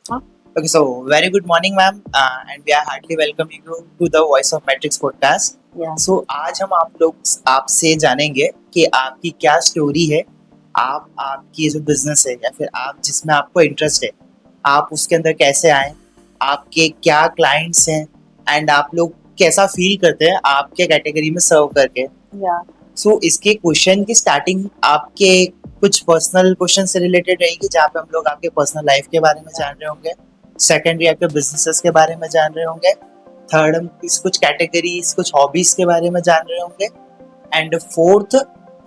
हाँ। Okay, so very good morning, ma'am, and we are heartily welcoming you to the Voice of Matrix podcast. या So आज हम आप लोग आपसे जानेंगे कि आपकी क्या स्टोरी है, आप आपकी जो बिजनेस है या फिर आप जिसमें आपको इंटरेस्ट है, आप उसके अंदर कैसे आए, आपके क्या क्लाइंट्स हैं, एंड आप लोग कैसा फील करते हैं आपके कैटेगरी में सर्व करके। या सो इसके क्वेश्चन की स्टार्टिंग आपके कुछ पर्सनल क्वेश्चन से रिलेटेड रहेगी, जहाँ पे हम लोग आपके पर्सनल लाइफ के बारे में जान रहे होंगे। सेकेंडरी आपके बिजनेसेस के बारे में जान रहे होंगे। थर्ड हम कुछ कैटेगरीज, कुछ हॉबीज के बारे में जान रहे होंगे। एंड फोर्थ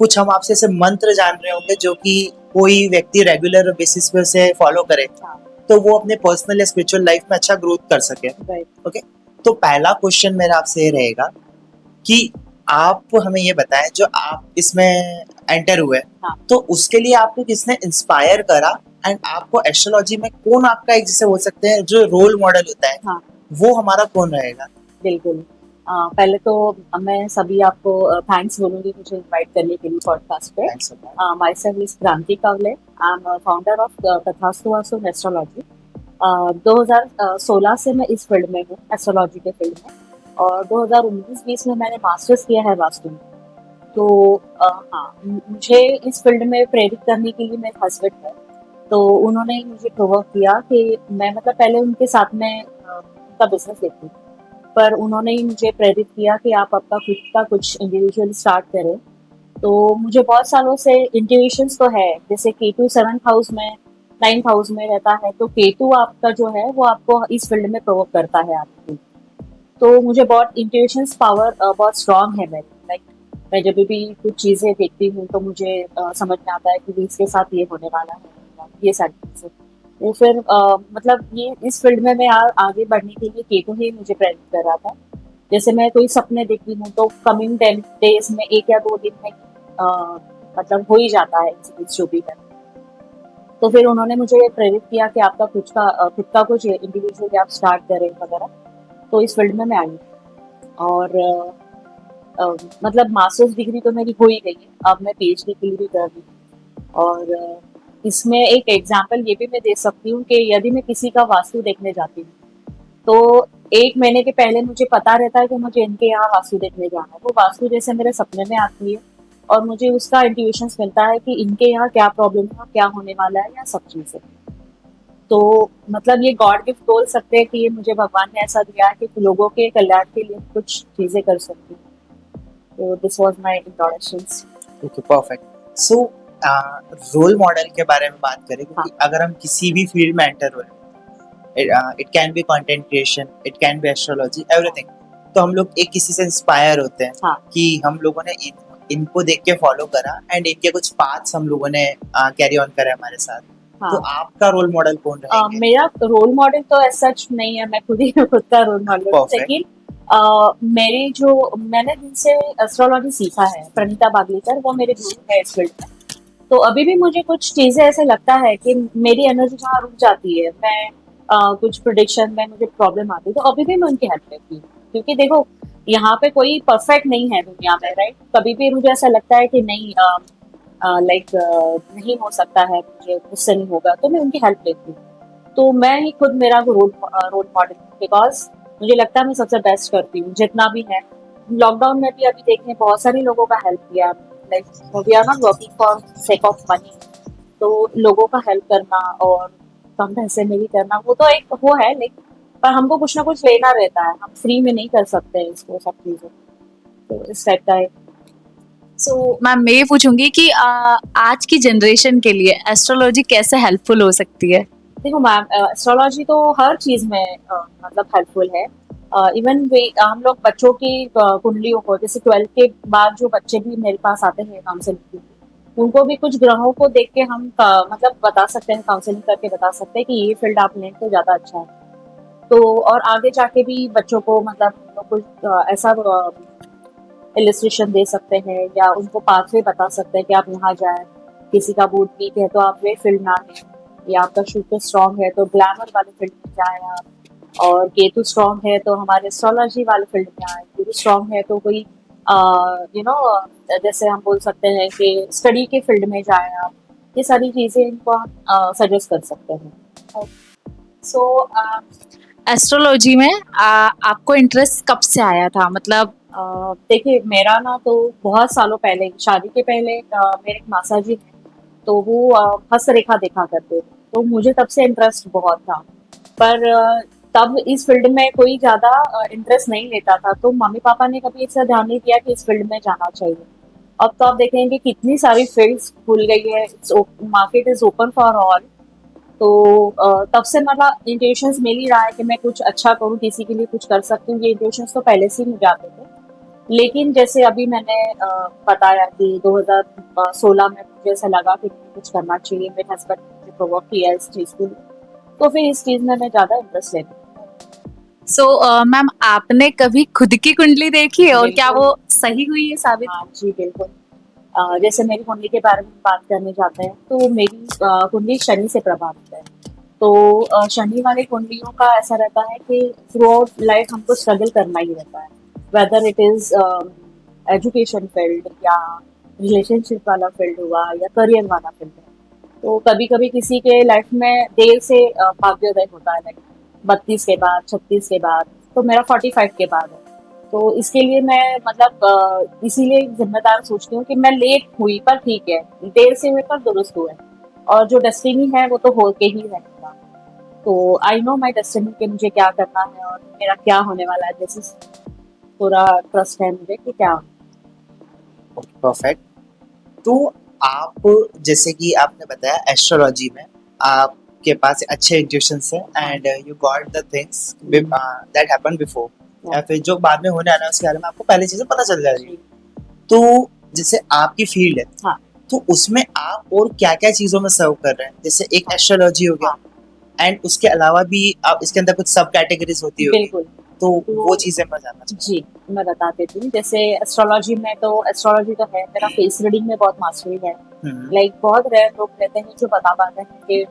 कुछ हम आपसे ऐसे मंत्र जान रहे होंगे जो कि कोई व्यक्ति रेगुलर बेसिस पे से फॉलो करे हाँ। तो वो अपने पर्सनल या स्पिरिचुअल लाइफ में अच्छा ग्रोथ कर सके। राइट। ओके, तो पहला क्वेश्चन मेरा आपसे ये रहेगा कि आप हमें ये बताएं, जो आप इसमें एंटर हुए हाँ। तो उसके लिए आपको किसने इंस्पायर करा, एंड आपको एस्ट्रोलॉजी में कौन आपका एक जिसे बोल सकते हैं जो रोल मॉडल होता है, हाँ। वो हमारा कौन रहेगा? बिल्कुल। पहले तो मैं सभी आपको थैंक्स बोलूँगी मुझे इनवाइट करने के लिए पॉडकास्ट पे। Thanks a lot. My self is क्रांति Kawale. I am founder of तथास्तु वास्तु एस्ट्रोलॉजी। 2016 से मैं इस फील्ड में हूँ, एस्ट्रोलॉजी के फील्ड में, और 2019-20 में मैंने मास्टर्स किया है वास्तु में। तो हाँ, मुझे इस फील्ड में प्रेरित करने के लिए मेरे हस्बैंड है, तो उन्होंने ही मुझे प्रोवोक किया कि मैं मतलब पहले उनके साथ में उनका बिजनेस देखती थी, पर उन्होंने ही मुझे प्रेरित किया कि आप आपका खुद का कुछ इंडिविजुअल स्टार्ट करें। तो मुझे बहुत सालों से इंट्यूशंस तो है, जैसे केतु 7th हाउस में 9th हाउस में रहता है, तो केतु आपका जो है वो आपको इस फील्ड में प्रोवोक करता है आपको। तो मुझे बहुत इंट्यूशंस पावर बहुत स्ट्रांग है मेरी। लाइक मैं जब भी कुछ चीज़ें देखती हूँ तो मुझे समझ में आता है कि इसके साथ ये होने वाला है, ये सारी चीज़ें। तो फिर मतलब ये इस फील्ड में मैं आगे बढ़ने के लिए केतु ही मुझे प्रेरित कर रहा था। जैसे मैं कोई सपने देखती हूँ तो कमिंग 10 डेज में 1 या 2 दिन में मतलब हो ही जाता है इंसिडेंट्स जो भी है। तो फिर उन्होंने मुझे प्रेरित किया कि आपका खुद का कुछ इंडिविजुअल आप स्टार्ट करें वगैरह। तो इस फील्ड में मैं आई और मतलब मास्टर्स डिग्री तो मेरी हो ही गई है, अब मैं पीएचडी के लिए भी कर रही हूँ। और इसमें एक एग्जांपल ये भी मैं दे सकती हूँ कि यदि मैं किसी का वास्तु देखने जाती हूँ तो 1 महीने के पहले मुझे पता रहता है कि मुझे इनके यहाँ वास्तु देखने जाना है। वो वास्तु जैसे मेरे सपने में आती है और मुझे उसका इंट्यूशंस मिलता है कि इनके यहाँ क्या प्रॉब्लम है, क्या होने वाला है, या सब चीजें। तो मतलब ये गॉड गिफ्ट बोल सकते हैं कि ये मुझे भगवान ने ऐसा दिया है कि लोगों के कल्याण के लिए कुछ चीजें कर सकती हूँ। तो this was my introductions. Okay, perfect. So role model के बारे में बात करें, क्योंकि हाँ। अगर हम किसी भी फील्ड में एंटर हुए, it can be content creation, it can be astrology, everything, तो हम लोग एक किसी से इंस्पायर होते हैं। हाँ। कि हम लोगों ने इनको देख के फॉलो करा, एंड इनके कुछ पाथ्स हम लोगों ने कैरी ऑन करे हमारे साथ। तो हाँ। आपका रोल मॉडल कौन रहेंगे? मेरा रोल मॉडल तो ऐसा सच नहीं है, मैं खुद ही खुद का रोल मॉडल हूँ, Perfect. लेकिन मेरी जो मैंने जिनसे एस्ट्रोलॉजी सीखा है, प्रणीता बागलीकर, वो मेरे गुरु है इस फील्ड में। तो अभी भी मुझे कुछ चीजें ऐसे लगता है कि मेरी एनर्जी जहाँ रुक जाती है, मैं कुछ प्रोडिक्शन में मुझे प्रॉब्लम आती है, तो अभी भी मैं उनकी हेल्प लेती हूँ। क्योंकि देखो, यहाँ पे कोई परफेक्ट नहीं है दुनिया में, राइट? कभी भी मुझे ऐसा लगता है कि नहीं, लाइक नहीं हो सकता है, मुझसे नहीं होगा, तो मैं उनकी हेल्प लेती हूँ। तो मैं ही खुद मेरा रोल मॉडल हूँ, बिकॉज मुझे लगता है मैं सबसे बेस्ट करती हूँ जितना भी है। लॉकडाउन में भी अभी देखने बहुत सारे लोगों का हेल्प किया, like we are not working for sake of money. तो लोगों का हेल्प करना और कम पैसे में भी करना, वो तो एक वो है, लेकिन पर हमको कुछ ना कुछ लेना रहता है, हम फ्री में नहीं कर सकते इसको सब चीजें। तो इस टाइप का है। सो मैम मैं ये पूछूंगी कि आज की जनरेशन के लिए एस्ट्रोलॉजी कैसे हेल्पफुल हो सकती है? देखो मैम, एस्ट्रोलॉजी तो हर चीज में मतलब हेल्पफुल है। इवन हम लोग बच्चों की कुंडलियों को, जैसे 12th के बाद जो बच्चे भी मेरे पास आते हैं काउंसलिंग के लिए, उनको भी कुछ ग्रहों को देख के हम मतलब बता सकते हैं, काउंसलिंग करके बता सकते हैं कि ये फील्ड आप लें तो ज्यादा अच्छा है। तो और आगे जाके भी बच्चों को मतलब हम लोग कुछ ऐसा इलिस्ट्रेशन दे सकते हैं, या उनको पाथवे बता सकते हैं कि आप यहाँ जाए, किसी का मूड वीक है तो आप वे फील्ड में आए, या आपका शुक्र स्ट्रांग है तो ग्लैमर वाले फील्ड में जाए आप, और केतु स्ट्रांग है तो हमारे एस्ट्रोलॉजी वाले फील्ड में आए, गुरु स्ट्रांग है तो कोई यू नो जैसे हम बोल सकते हैं कि स्टडी के फील्ड में जाए आप। ये सारी चीजें इनको हम सजेस्ट कर सकते हैं। सो एस्ट्रोलॉजी में आपको इंटरेस्ट कब से आया था? मतलब देखिए, मेरा ना तो बहुत सालों पहले, शादी के पहले मेरे एक मासा जी हैं, तो वो हस्तरेखा देखा करते थे, तो मुझे तब से इंटरेस्ट बहुत था। पर तब इस फील्ड में कोई ज़्यादा इंटरेस्ट नहीं लेता था, तो मम्मी-पापा ने कभी ऐसा ध्यान नहीं दिया कि इस फील्ड में जाना चाहिए। अब तो आप देखेंगे कितनी सारी फील्ड्स खुल गई है, market is open for all. तो तब से मतलब इंट्यूशंस मिल ही रहा है कि मैं कुछ अच्छा करूँ, किसी के लिए कुछ कर सकती हूँ, ये इंट्यूशंस तो पहले से ही मुझे आते थे। लेकिन जैसे अभी मैंने बताया कि 2016 में मुझे ऐसा लगा कि मुझे कुछ करना चाहिए, मेरे हस्बैंड ने मुझे प्रोवोक किया इस चीज़ के लिए, तो फिर इस चीज़ में मैं ज़्यादा इंटरेस्ट लेती सो मैम, आपने कभी खुद की कुंडली देखी है हूँ। और क्या बिल्कुल। वो सही हुई है साबित? हाँ जी, बिल्कुल। जैसे मेरी कुंडली के बारे में बात करने जाते हैं, तो मेरी कुंडली शनि से प्रभावित है। तो शनि वाली कुंडलियों का ऐसा रहता है कि थ्रू आउट लाइफ हमको स्ट्रगल करना ही रहता है, whether it is education field या रिलेशनशिप वाला फील्ड हुआ या करियर वाला फील्ड है। तो कभी कभी किसी के लाइफ में देर से भाग्योदय होता है, लाइक 32 के बाद, 36 के बाद, तो मेरा 45 के बाद है। तो इसके लिए मैं मतलब इसीलिए जिम्मेदार सोचती हूँ कि मैं लेट हुई पर ठीक है, देर से हुए पर दुरुस्त हुए, और जो डेस्टिनी है वो तो होके ही रहेगा। तो आई नो माई डेस्टिनी कि मुझे क्या करना है और मेरा क्या होने वाला है, जैसे पूरा ट्रस्ट है मुझे कि क्या परफेक्ट। तो आप, जैसे कि आपने बताया एस्ट्रोलॉजी में आपके पास अच्छे इंट्यूशंस है and you got the things that happen before, या फिर जो बाद में होने वाला है उसके बारे में आपको पहले चीजें पता चल जा रही है। तो जैसे आपकी फील्ड है, हाँ। तो उसमें आप और क्या क्या चीजों में सर्व कर रहे हैं? जैसे एक हाँ। एस्ट्रोलॉजी हो गया, हाँ। एंड उसके अलावा भी आप इसके अंदर कुछ सब कैटेगरीज होती होगी, बिल्कुल। तो तो वो चीजें मैं जानना चाहूँगा। जी, मैं बता देती हूँ। जैसे एस्ट्रोलॉजी में, तो एस्ट्रोलॉजी तो है, मेरा फेस रीडिंग में बहुत मास्टरी है। हम्म। लाइक बहुत रेयर लोग रहते हैं जो बता पाते हैं कि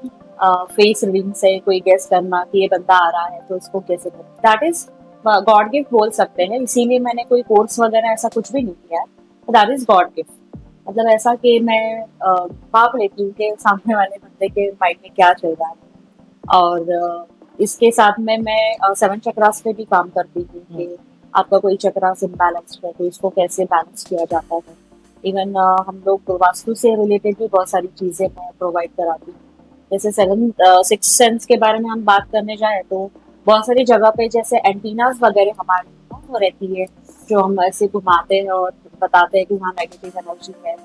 फेस रीडिंग से कोई गेस करना कि ये बंदा आ रहा है तो इसको कैसे करें। दैट इज गॉड गिफ्ट बोल सकते हैं, इसीलिए मैंने कोई कोर्स वगैरह ऐसा कुछ भी नहीं किया है। That is God gift. मतलब ऐसा कि मैं भाप लेती हूँ कि सामने वाले बंदे के माइंड में क्या चल रहा है। और इसके साथ में मैं 7 चक्रास पे भी काम करती हूँ कि आपका कोई चक्रास इम्बैलेंस्ड है तो इसको कैसे बैलेंस किया जाता है। इवन हम लोग वास्तु से रिलेटेड भी बहुत सारी चीज़ें मैं प्रोवाइड कराती हूँ। जैसे 6 सेंस के बारे में हम बात करने जाएँ तो बहुत सारी जगह पे जैसे एंटीनास वगैरह हमारे यहाँ वो रहती है, जो हम ऐसे घुमाते हैं और बताते हैं कि हाँ नेगेटिव एनर्जी है।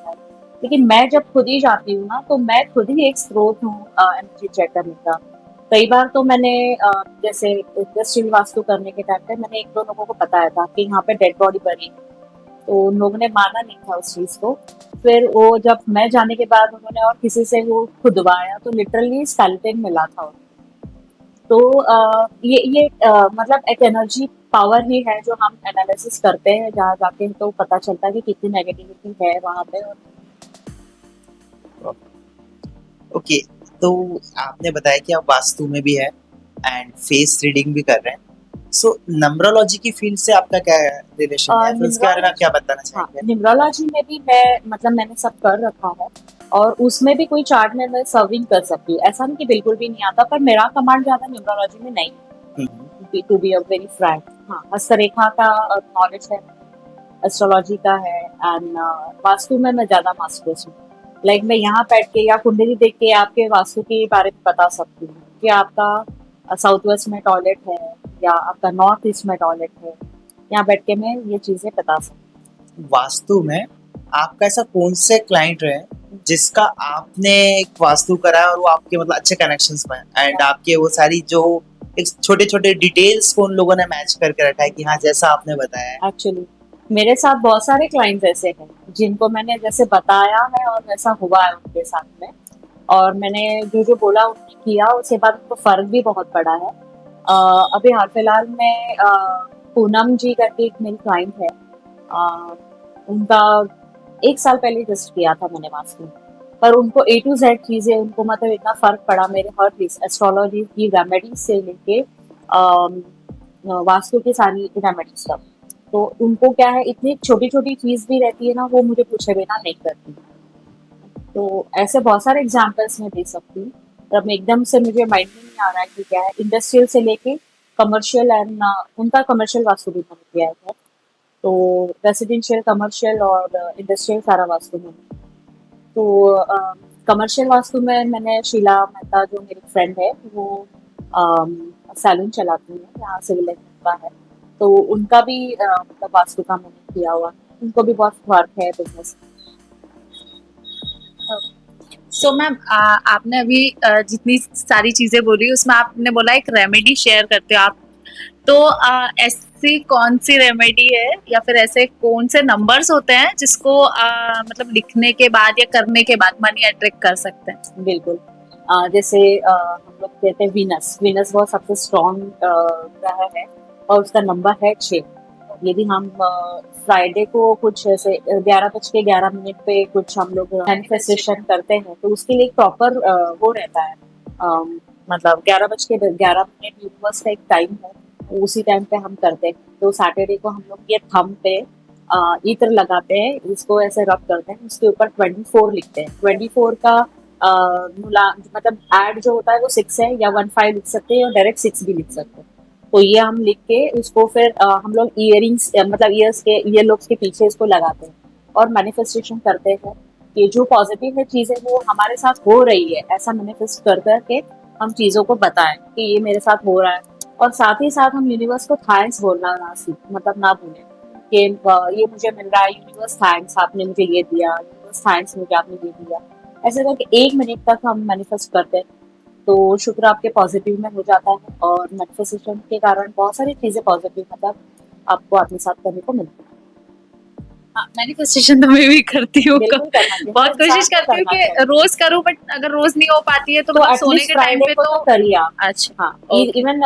लेकिन मैं जब खुद ही जाती हूँ ना, तो मैं खुद ही एक स्रोत हूँ एनर्जी चेक करने का। कई बार तो मैंने जैसे इंडस्ट्रियल वास्तु करने के टाइम पे मैंने 1-2 लोगों को बताया था कि यहाँ पे डेड बॉडी पड़ी है, तो उन लोगों ने माना नहीं था उस चीज़ को। फिर वो जब मैं जाने के बाद उन्होंने और किसी से वो खुदवाया तो लिटरली स्केलेटन मिला था उनको। तो ये मतलब एक एनर्जी पावर ही है जो हम एनालिसिस करते हैं जहाँ जाके, तो पता चलता है कि कितनी नेगेटिविटी है वहाँ पे। और ओके, तो आपने बताया कि आप वास्तु में भी है एंड फेस रीडिंग भी कर रहे हैं। सो नंबरोलॉजी की फील्ड से आपका क्या रिलेशन है, फिर उसके बारे में आप क्या बताना हाँ, चाहेंगे? न्यूमरोलॉजी में भी मैं मतलब मैंने सब कर रखा है, और उसमें भी कोई चार्ट में मैं सर्विंग कर सकती हूँ। ऐसा नहीं कि बिल्कुल भी नहीं आता, पर मेरा कमांड ज़्यादा न्यूमरोलॉजी में नहीं है, to be a very frank. हाँ, हस्तरेखा का नॉलेज है, एस्ट्रोलॉजी का है, एंड वास्तु में मैं ज़्यादा मास्टर्स हूँ। लाइक मैं यहाँ बैठ के या कुंडली देख के आपके वास्तु के बारे में बता सकती हूँ कि आपका साउथ वेस्ट में टॉयलेट है या आपका नॉर्थ ईस्ट में टॉयलेट है। यहाँ बैठ के मैं ये चीज़ें बता सकती वास्तु में आपका ऐसा कौन से क्लाइंट रहे जिसका आपने एक वास्तु करा है और वो आपके मतलब अच्छे कनेक्शंस में एंड आपके वो सारी जो एक छोटे छोटे डिटेल्स को उन लोगों ने मैच करके रखा है कि हाँ जैसा आपने बताया है? हूँ। एक्चुअली मेरे साथ बहुत सारे क्लाइंट्स ऐसे हैं जिनको मैंने जैसे बताया है और वैसा हुआ है उनके साथ में, और मैंने जो जो बोला उन्होंने किया, उसके बाद उनको फर्क भी बहुत पड़ा है। अभी हाल फिलहाल में पूनम जी करके एक मेरी क्लाइंट है, उनका 1 साल पहले जस्ट किया था मैंने वास्तु, पर उनको ए टू जेड चीजें, उनको मतलब इतना फर्क पड़ा मेरे हर चीज, एस्ट्रोलॉजी की रेमेडीज से लेके वास्तु की सारी रेमेडीज तक। तो उनको क्या है, इतनी छोटी छोटी चीज भी रहती है ना, वो मुझे पूछे बिना नहीं करती। तो ऐसे बहुत सारे एग्जाम्पल्स मैं दे सकती हूँ। तब एकदम से मुझे माइंड में नहीं आ रहा है कि क्या है। इंडस्ट्रियल से लेके कमर्शियल एंड उनका कमर्शियल वास्तु भी मैंने किया है, तो रेसिडेंशियल, कमर्शियल और इंडस्ट्रियल सारा वास्तु मैंने। तो कमर्शियल वास्तु में मैंने शीला मेहता, जो मेरी फ्रेंड है, वो सैलून चलाती है, यहाँ सिविल लाइन का है, तो उनका भी मतलब वास्तु का मैंने किया हुआ है। उनको भी बहुत वर्क है बिजनेस। सो मैम आपने अभी जितनी सारी चीजें बोली उसमें आपने बोला एक रेमेडी शेयर करते हो आप, तो ऐसी कौन सी रेमेडी है या फिर ऐसे कौन से नंबर्स होते हैं जिसको मतलब लिखने के बाद या करने के बाद मनी अट्रैक्ट कर सकते हैं? बिल्कुल। जैसे हम लोग कहते हैं वीनस, वीनस बहुत सबसे स्ट्रॉन्ग ग्रह है और उसका नंबर है 6। यदि हम फ्राइडे को कुछ ऐसे 11:11 पे कुछ हम लोग मैनिफेस्टेशन करते हैं, तो उसके लिए एक प्रॉपर वो रहता है, मतलब 11:11 यूनिवर्स का एक टाइम है, उसी टाइम पे हम करते हैं। तो सैटरडे को हम लोग ये थंब पे इत्र लगाते हैं, इसको ऐसे रब करते हैं, उसके ऊपर 24 लिखते हैं। 24 का मतलब ऐड जो होता है वो 6 है, या 15 लिख सकते हैं, और डायरेक्ट 6 भी लिख सकते हैं। तो ये हम लिख के उसको फिर हम लोग इयरिंग्स, मतलब ईयर्स के, ईयर लोब्स के पीछे इसको लगाते हैं और मैनिफेस्टेशन करते हैं कि जो पॉजिटिव है चीजें वो हमारे साथ हो रही है, ऐसा मैनिफेस्ट कर करके हम चीजों को बताएं कि ये मेरे साथ हो रहा है। और साथ ही साथ हम यूनिवर्स को थैंक्स बोलना ना सीख, मतलब ना भूलें कि ये मुझे मिल रहा है, यूनिवर्स थैंक्स, आपने मुझे ये दिया, यूनिवर्स थैंक्स, मुझे आपने ये दिया। ऐसे करके 1 मिनट तक हम मैनिफेस्ट करते हैं, तो शुक्र आपके पॉजिटिव में हो जाता है, और मैनिफेस्टेशन के कारण बहुत सारी चीजें पॉजिटिव मतलब आपको आत्मसात करने को मिलती है। मैनिफेस्टेशन तो मैं भी करती हूँ, बिल्कुल करना चाहिए, बहुत हर कोशिश इंसान को करती हूँ करना कि चाहिए। रोज करूँ, बट अगर रोज नहीं हो पाती है तो तो मतलब सोने एटलीस्ट के टाइम फ्राइडे पे को तो करिए आप। अच्छा। हाँ, ओके। इवन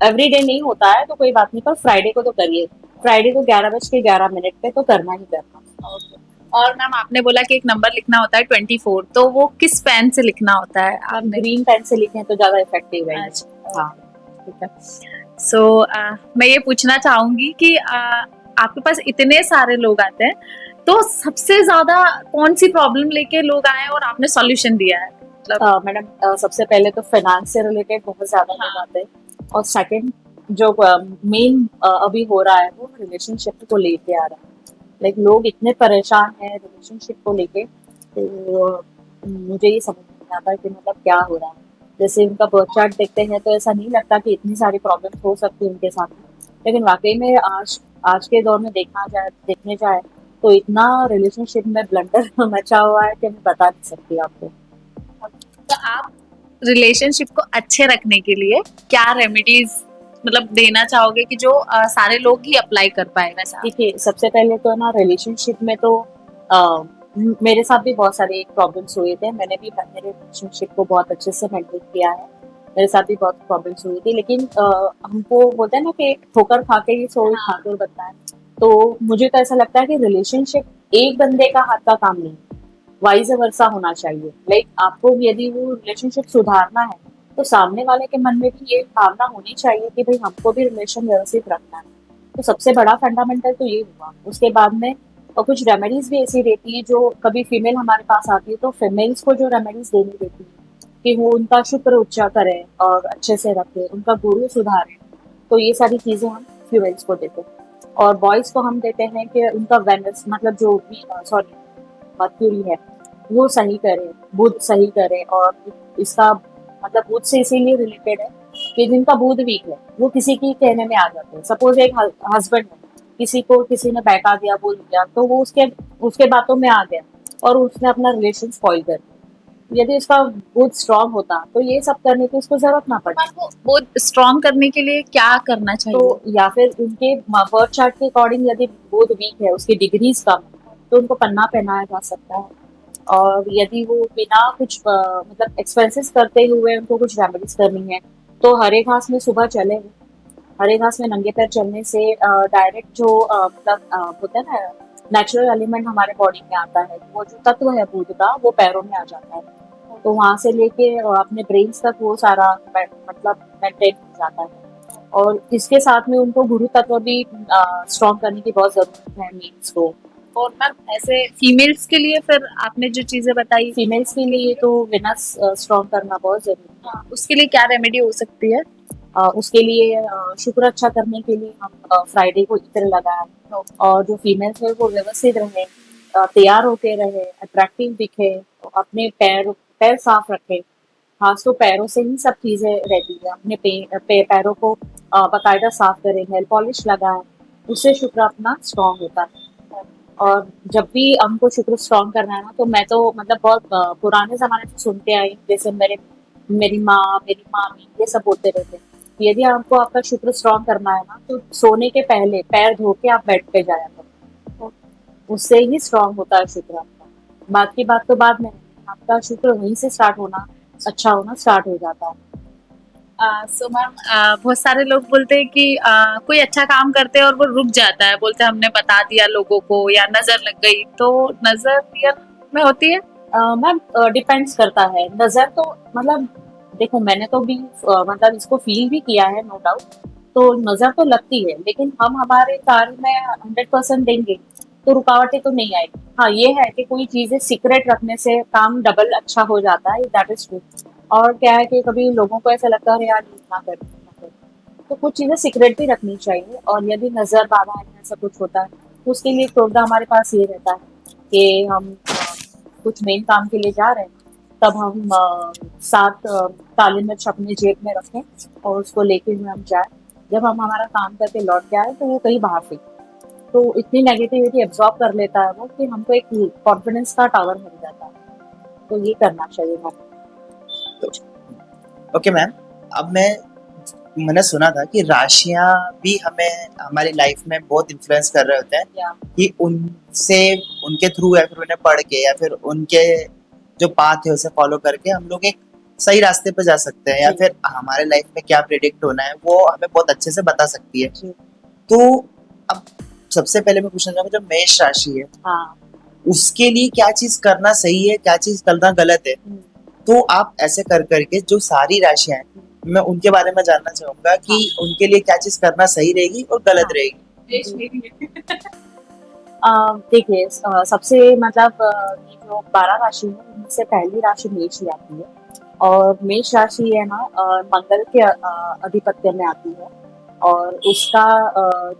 एवरी डे नहीं होता है तो कोई बात नहीं, पर फ्राइडे को तो करिए। फ्राइडे को 11:11 पे तो करना ही करना। और मैम आपने बोला कि एक नंबर लिखना होता है 24, तो वो किस पेन से लिखना होता है मैम आपने? ग्रीन पेन से लिखें तो ज्यादा इफेक्टिव है ये। अच्छा, हाँ। ठीक है। सो मैं ये पूछना चाहूंगी कि आपके पास इतने सारे लोग आते हैं, तो सबसे ज्यादा कौन सी प्रॉब्लम लेके लोग आए और आपने सॉल्यूशन दिया है, मतलब? मैडम सबसे पहले तो फाइनेंस से रिलेटेड बहुत ज्यादा लोग आते हैं, और सेकंड जो मेन अभी हो रहा है वो रिलेशनशिप को लेके आ रहा है। लाइक लोग इतने परेशान हैं रिलेशनशिप को लेके, तो मुझे ये समझ नहीं आता कि मतलब क्या हो रहा है। जैसे उनका बर्थ चार्ट देखते हैं तो ऐसा नहीं लगता कि इतनी सारी प्रॉब्लम्स हो सकती है उनके साथ में, लेकिन वाकई में आज आज के दौर में देखने जाए तो इतना रिलेशनशिप में ब्लंडर मचा हुआ है कि मैं बता नहीं सकती आपको। तो आप रिलेशनशिप को अच्छे रखने के लिए क्या रेमेडीज मतलब देना चाहोगे कि जो सारे लोग ही अप्लाई कर पाए वैसा? देखिए, सबसे पहले तो ना रिलेशनशिप में तो अ, मेरे साथ भी बहुत सारे प्रॉब्लम्स हुए थे। मैंने भी मेरे रिलेशनशिप को बहुत अच्छे से मेंटेन किया है। मेरे साथ भी बहुत प्रॉब्लम्स हुई थी, लेकिन हमको बोलते हैं ना कि ठोकर खा के ही सोई हाँ। ठाकुर बनता है। तो मुझे तो ऐसा लगता है कि रिलेशनशिप एक बंदे का हाथ का काम नहीं, वाइस वर्सा होना चाहिए। लाइक आपको यदि वो रिलेशनशिप सुधारना है, तो सामने वाले के मन में भी ये भावना होनी चाहिए कि भाई हमको भी रिलेशन व्यवस्थित रखना है। तो सबसे बड़ा फंडामेंटल तो ये हुआ। उसके बाद में और कुछ रेमेडीज भी ऐसी रहती है जो कभी फीमेल हमारे पास आती है, तो फीमेल्स को जो रेमेडीज देनी रहती है कि वो उनका शुक्र उच्चा करें और अच्छे से रखें, उनका गुरु सुधारें। तो ये सारी चीजें हम फीमेल्स को देते हैं, और बॉयज को हम देते हैं कि उनका वेनस, मतलब जो भी सॉरी मर्क्यूरी है, वो सही करे, बुध सही करे। और इसका मतलब बुध से इसीलिए रिलेटेड है कि जिनका बुध वीक है वो किसी की कहने में आ जाते हैं। सपोज एक हस्बैंड है, किसी को किसी ने बहका दिया, बोल दिया, तो वो उसके उसके बातों में आ गया और उसने अपना रिलेशन स्पॉइल कर दिया। यदि उसका बुध स्ट्रांग होता तो ये सब करने की उसको जरूरत ना पड़ती। आपको बहुत स्ट्रॉन्ग करने के लिए क्या करना चाहिए? तो या फिर उनके बर्थ चार्ट के अकॉर्डिंग यदि बुध वीक है, उसकी डिग्रीज कम है, तो उनको पन्ना पहनाया जा सकता है। और यदि वो बिना कुछ मतलब एक्सपेंसेस करते हुए उनको कुछ रेमेडीज करनी है, तो हरे घास में सुबह चले। हरे घास में नंगे पैर चलने से डायरेक्ट जो मतलब होता है ना, नेचुरल एलिमेंट हमारे बॉडी में आता है, वो जो तत्व है बुध का, वो पैरों में आ जाता है। तो वहां से लेके अपने ब्रेन्स तक वो सारा मतलब मेंटेन हो जाता है। और इसके साथ में उनको गुरु तत्व भी स्ट्रॉन्ग करने की बहुत जरूरत है मीन्स को। और मैम ऐसे फीमेल्स के लिए फिर आपने जो चीजें बताई फीमेल्स के लिए तो विनस स्ट्रॉन्ग करना बहुत जरूरी है। उसके लिए क्या रेमेडी हो सकती है? उसके लिए शुक्र अच्छा करने के लिए हम फ्राइडे को इत्र लगाएं और जो फीमेल्स है वो व्यवस्थित रहे, तैयार होके रहे, अट्रैक्टिव दिखे, अपने पैर साफ रखे। खास तो पैरों से ही सब चीजें रहती है। अपने पैरों को बाकायदा साफ करें, नेल पॉलिश लगाएं, उससे शुक्र अपना स्ट्रॉन्ग होता है। और जब भी हमको शुक्र स्ट्रॉन्ग करना है ना, तो मैं तो मतलब बहुत पुराने जमाने से सुनते आई हूँ, जैसे मेरी माँ, मेरी मामी, ये सब बोलते रहते हैं कि यदि आपको आपका शुक्र स्ट्रॉन्ग करना है ना, तो सोने के पहले पैर धो के आप बेड पे जाया करो, तो उससे ही स्ट्रॉन्ग होता है शुक्र आपका। बात की बात तो बाद में है, आपका शुक्र वहीं से स्टार्ट होना, अच्छा होना स्टार्ट हो जाता है। सो मैम बहुत सारे लोग बोलते हैं कि कोई अच्छा काम करते हैं और वो रुक जाता है, बोलते हैं हमने बता दिया लोगों को या नजर लग गई, तो नजर रियल में होती है? मैम डिपेंड्स करता है। नजर तो मतलब देखो, मैंने तो भी मतलब इसको फील भी किया है, नो डाउट। तो नजर तो लगती है, लेकिन हम हमारे कार्य में 100% देंगे तो रुकावटें तो नहीं आएगी। हाँ, ये है कि कोई चीजें सीक्रेट रखने से काम डबल अच्छा हो जाता है, दैट इज ट्रू। और क्या है कि कभी लोगों को ऐसा लगता है यार ये ना कर, ना कर। तो कुछ चीजें सीक्रेट भी रखनी चाहिए। और यदि नजर बाधा है, ऐसा कुछ होता है, तो उसके लिए टोटका हमारे पास ये रहता है कि हम कुछ मेन काम के लिए जा रहे हैं, तब हम 7 काली मिर्च अपने जेब में रखें और उसको लेके हुए हम जाए। जब हम हमारा काम करके लौट के आए तो वो कहीं बाहर फेंक, तो इतनी नेगेटिविटी एब्जॉर्ब कर लेता है वो कि हमको एक कॉन्फिडेंस का टावर मिल जाता है। तो ये करना चाहिए हमें। ओके मैम, अब मैंने सुना था कि राशियां भी हमें हमारी लाइफ में बहुत इन्फ्लुएंस कर रहे होते हैं, या कि उनसे उनके थ्रू या फिर उन्हें पढ़ के या फिर उनके जो पाथ है उसे फॉलो करके हम लोग एक सही रास्ते पे जा सकते हैं, या जी। फिर हमारे लाइफ में क्या प्रिडिक्ट होना है वो हमें बहुत अच्छे से बता सकती है। जी। तो अब सबसे पहले मैं पूछना चाहूंगा, जो मेष राशि है हाँ। उसके लिए क्या चीज करना सही है, क्या चीज करना गलत है? हम्म, तो आप ऐसे कर करके जो सारी राशियां हैं, मैं उनके बारे में जानना चाहूंगा कि उनके लिए क्या चीज करना सही रहेगी और गलत हाँ। रहेगी। देखिए, सबसे मतलब ये जो 12 राशि है उनमें से पहली राशि मेष ही आती है। और मेष राशि है ना, मंगल के अधिपत्य में आती है। और उसका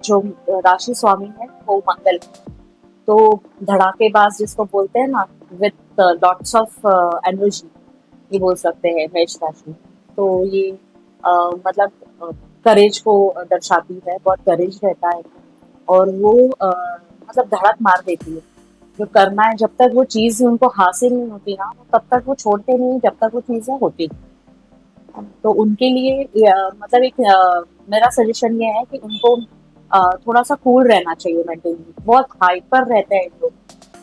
जो राशि स्वामी है वो मंगल है। तो धड़ाकेबाज जिसको बोलते हैं ना, विथ लॉट्स ऑफ एनर्जी, ये बोल सकते हैं मेष राशि। तो ये मतलब करेज को दर्शाती है, बहुत करेज रहता है। और वो मतलब धड़क मार देती है। जो करना है, जब तक वो चीज उनको हासिल नहीं होती ना, तब तक वो छोड़ते नहीं, जब तक वो चीजें होती नहीं। तो उनके लिए मतलब एक मेरा सजेशन ये है कि उनको थोड़ा सा कूल रहना चाहिए मेंटली। बहुत हाइपर रहते हैं लोग,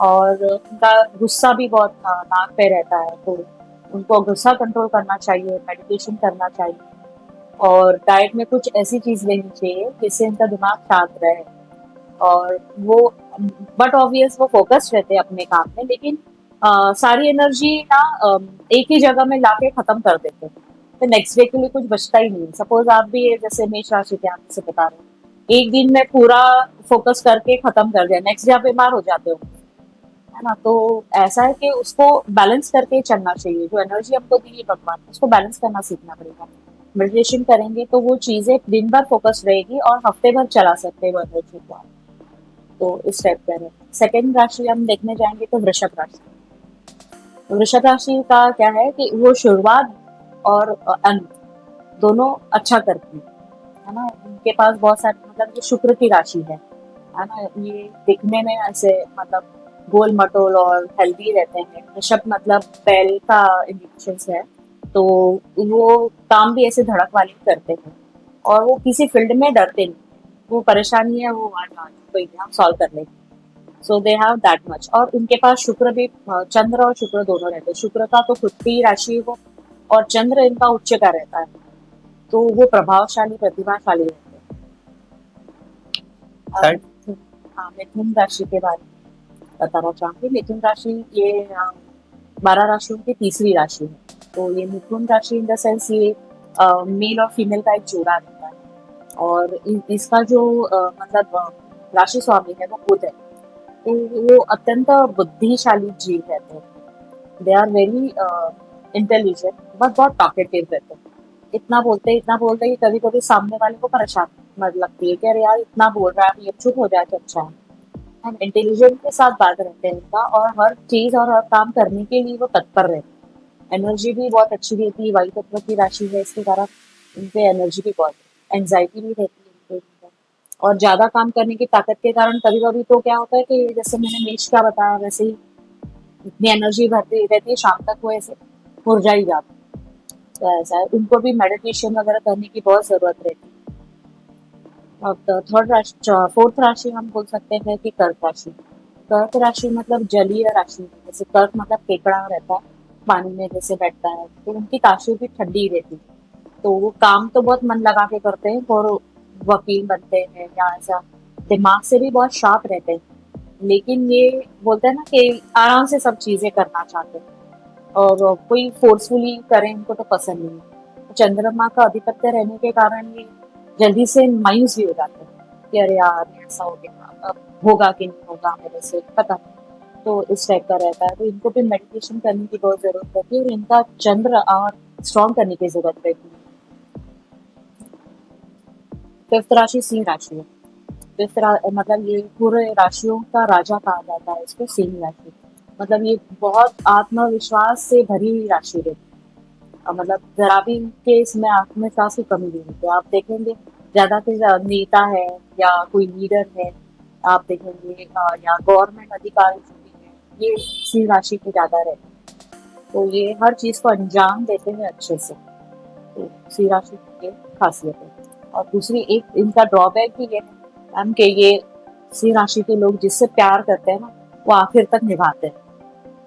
और उनका गुस्सा भी बहुत नाक पे रहता है। तो उनको गुस्सा कंट्रोल करना चाहिए, मेडिटेशन करना चाहिए, और डाइट में कुछ ऐसी चीज लेनी चाहिए जिससे उनका दिमाग शांत रहे। और वो बट ऑब्वियस वो फोकस्ड रहते हैं अपने काम में, लेकिन सारी एनर्जी ना एक ही जगह में लाके खत्म कर देते हैं। तो नेक्स्ट डे के लिए कुछ बचता ही नहीं। सपोज आप भी जैसे मेष राशि के, आप से बता रहे हो, एक दिन में पूरा फोकस करके खत्म कर दिया, नेक्स्ट डे आप बीमार हो जाते हो, है ना। तो ऐसा है कि उसको बैलेंस करके चलना चाहिए। जो एनर्जी हमको दी है भगवान, उसको बैलेंस करना सीखना पड़ेगा। मेडिटेशन करेंगे तो वो चीजें दिन भर फोकस रहेगी और हफ्ते भर चला सकते हैं वो एनर्जी को आप। तो इस टाइप का है। सेकेंड राशि हम देखने जाएंगे तो वृषभ राशि। तो वृषभ राशि का क्या है कि वो शुरुआत और अंत दोनों अच्छा करती है ना। उनके पास बहुत सारे मतलब ये शुक्र की राशि है ना। ये दिखने में ऐसे मतलब गोल मटोल और हेल्दी रहते हैं। ऋषभ मतलब बैल का इंडिकेशन है। तो वो काम भी ऐसे धड़क वाले ही करते हैं, और वो किसी फील्ड में डरते नहीं। वो परेशानी है, वो आज कोई हम सॉल्व कर लेंगे। सो दे हैव दैट मच। और उनके पास शुक्र भी, चंद्र और शुक्र दोनों रहते हैं। शुक्र का तो खुद की राशि हो, और चंद्र इनका उच्च का रहता है। तो वो प्रभावशाली, प्रतिभाशाली रहते हैं। थर्ड। हाँ, मिथुन राशि के बारे में बताना चाहूंगी। मिथुन राशि ये 12 राशियों की तीसरी राशि है। तो ये मिथुन राशि इन द सेंस ये मेल और फीमेल का एक जोड़ा रहता है। और इसका जो मतलब राशि स्वामी है वो बुध है। तो वो अत्यंत बुद्धिशाली जीव रहते हैं। They are very intelligent, but बहुत टॉकेटिव रहते हैं। इतना बोलते हैं कि कभी कभी सामने वाले को परेशान मत लगती है कि अरे यार इतना बोल रहा है, ये चुप हो जाए तो अच्छा है। हम इंटेलिजेंट के साथ बात रहते हैं इनका, और हर चीज और हर काम करने के लिए वो तत्पर रहते हैं। एनर्जी भी बहुत अच्छी रहती है, वायु तत्व की राशि है, इसके कारण इनपे एनर्जी भी बहुत है, एंजाइटी भी रहती है इनके अंदर। और ज्यादा काम करने की ताकत के कारण कभी कभी तो क्या होता है कि जैसे मैंने मेष का बताया, वैसे ही इतनी एनर्जी भरती रहती है, शाम तक वो ऐसे मुरझा ही जाता है। तो ऐसा है, उनको भी मेडिटेशन वगैरह करने की बहुत जरूरत रहती है। अब थर्ड राशि, फोर्थ राशि हम बोल सकते हैं कि कर्क राशि। कर्क राशि मतलब जलीय राशि है। जैसे कर्क मतलब केकड़ा रहता है, पानी में जैसे बैठता है, तो उनकी काशी भी ठंडी रहती है। तो वो काम तो बहुत मन लगा के करते हैं, और वकील बनते हैं या ऐसा, दिमाग से भी बहुत शार्प रहते हैं। लेकिन ये बोलते हैं ना कि आराम से सब चीजें करना चाहते हैं, और कोई फोर्सफुली करे इनको तो पसंद नहीं है। चंद्रमा का अधिपत्य रहने के कारण ये जल्दी से मायूस भी हो जाते हैं कि अरे यार ऐसा हो गया, अब होगा कि नहीं होगा मेरे से पता नहीं। तो इस टाइप का रहता है, तो इनको भी मेडिटेशन करने की बहुत जरूरत रहती है, और इनका चंद्र और स्ट्रॉन्ग करने की जरूरत रहती है। फिफ्थ राशि सिंह राशि है। मतलब ये पूरे राशियों का राजा कहा जाता है इसको, सिंह राशि। मतलब ये बहुत आत्मविश्वास से भरी हुई राशि रहती है। मतलब जरा भी इनके इसमें आत्मविश्वास की कमी नहीं होती। आप देखेंगे ज्यादा से ज्यादा नेता है या कोई लीडर है, आप देखेंगे या गवर्नमेंट अधिकारी जो भी है, ये सिंह राशि के ज्यादा रहते हैं। तो ये हर चीज को अंजाम देते हैं अच्छे से। तो सिंह राशि की ये खासियत है। और दूसरी एक इनका ड्रॉबैक भी ये है मैम कि ये सिंह राशि के लोग जिससे प्यार करते हैं ना, वो आखिर तक निभाते हैं,